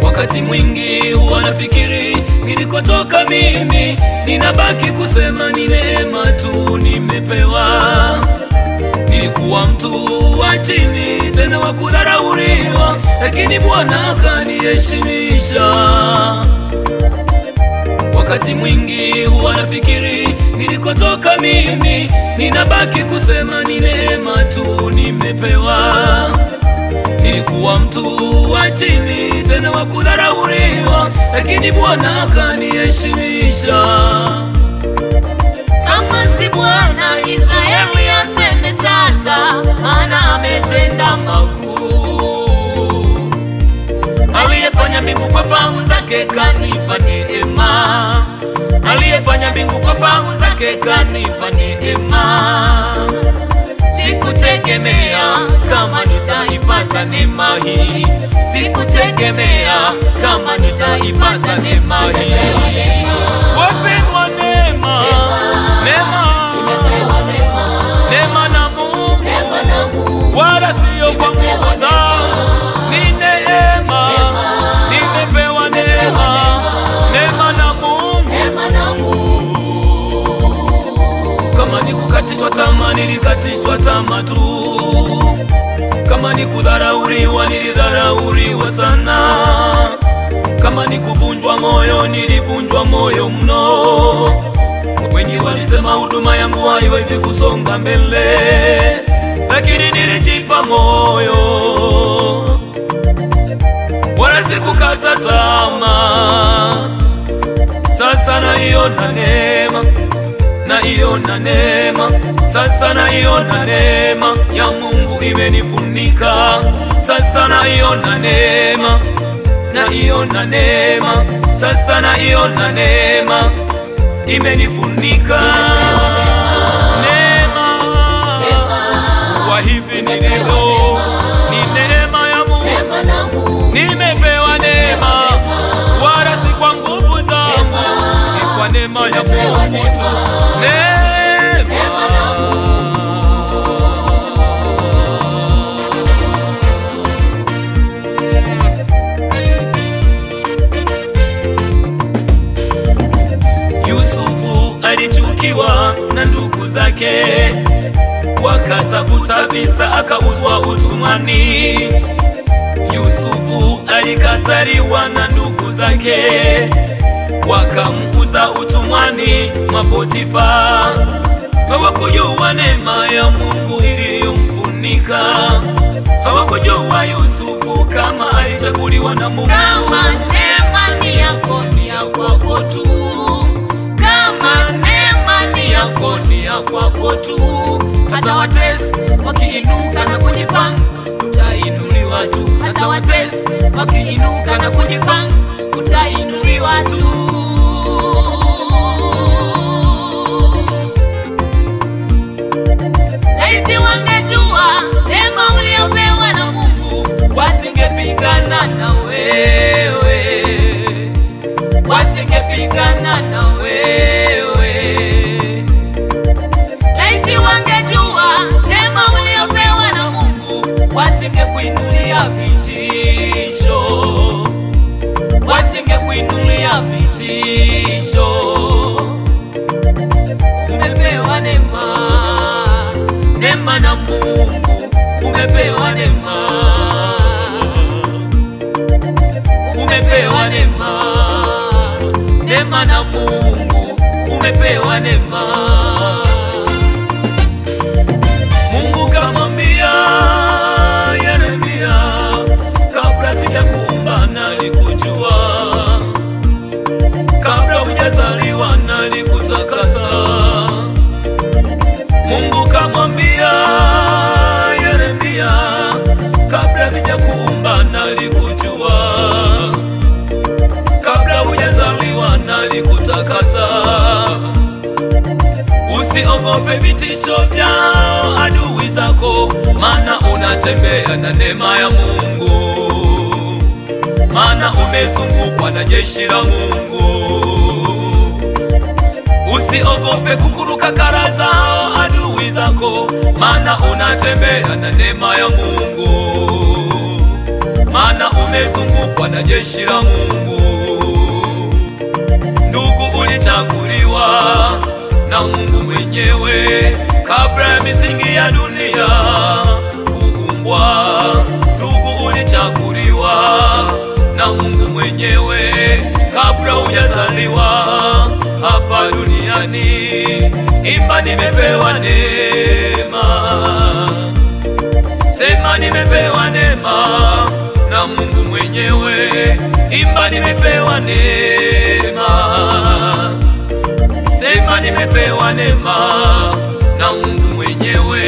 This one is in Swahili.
Wakati mwingi wanafikiri nilikotoka mimi, ninabaki kusema ni neema tu nimepewa. Nilikuwa mtu wa chini tena wa kudharauliwa, lakini Bwana akaniheshimisha. Wakati mwingi wanafikiri nilikotoka mimi, ninabaki kusema ni neema tu nimepewa. Nilikuwa mtu wa chini tena wa kudharauliwa, lakini Bwana akaniheshimisha. Kama si Bwana, Israeli aseme sasa, maana ametenda makuu. Aliyefanya mbingu kwa fahamu zake kanipa neema, aliyefanya mbingu kwa fahamu zake kanipa neema. Sikutegemea kama nitaipata neema hii, sikutegemea kama nitaipata neema hii. Wapendwa, neema, neema, neema na Mungu, wala siyo kwa nguvu zangu. Ni neema, nimepewa neema, neema na Mungu. Kama ni kukatishwa tamaa, nilikatishwa tamaa tu. Kama ni kudharauliwa, nilidharauliwa sana. Kama ni kuvunjwa moyo, nilivunjwa moyo mno. Wengi walisema huduma yangu haiwezi kusonga mbele, lakini nilijipa moyo, wala sikukata tamaa. Sasa naiona neema, naiona neema, sasa naiona neema ya Mungu imenifunika. Sasa naiona neema, naiona neema, sasa naiona neema imenifunika. Neema kwa hivi nilivyo ni neema ya Mungu. Nimepewa neema, wala si kwa nguvu zangu, ni kwa neema ya Mungu tu. Yusufu alichukiwa na ndugu zake, wakatafuta visa akauzwa utumwani. Yusufu alikataliwa na ndugu zake, wakamuuza utumwani mwa Potifa. Hawakujua neema ya Mungu iliyomfunika, hawakujua Yusufu kama alichaguliwa na Mungu. Kama neema ni yako, ni ya kwako tu. Kama neema ni yako, ni ya kwako tu. Hata watesi wakiinuka na kujipanga, utainuliwa tu. Hata watesi wakiinuka na kujipanga, utainuliwa tu. Laiti wangejua neema uliopewa na Mungu, wasingepigana na wewe, wasingepigana na wewe. Laiti wangejua neema uliopewa na Mungu, wasingekuinulia vitisho, wasingekuinulia vitisho. Umepewa neema, neema na Mungu, umepewa neema, umepewa neema, neema na Mungu, umepewa neema. Mungu kamwambia Yeremia, kabla sijakuumba nalikujua, kabla hujazaliwa na amekutakasa. Usiogope vitisho vya adui zako, maana unatembea na neema ya Mungu, maana umezungukwa na jeshi la Mungu. Usiogope kukuruka kara zao adui zako, maana unatembea na neema ya Mungu, maana umezungukwa na jeshi la Mungu. Ndugu, ulichaguliwa na Mungu mwenyewe kabla ya misingi ya dunia kuumbwa. Ndugu, ulichaguliwa na Mungu mwenyewe kabla hujazaliwa hapa duniani. Imba, nimepewa neema. Sema, nimepewa neema na Mungu mwenyewe. Imba, nimepewa neema. Sema, nimepewa neema na Mungu mwenyewe.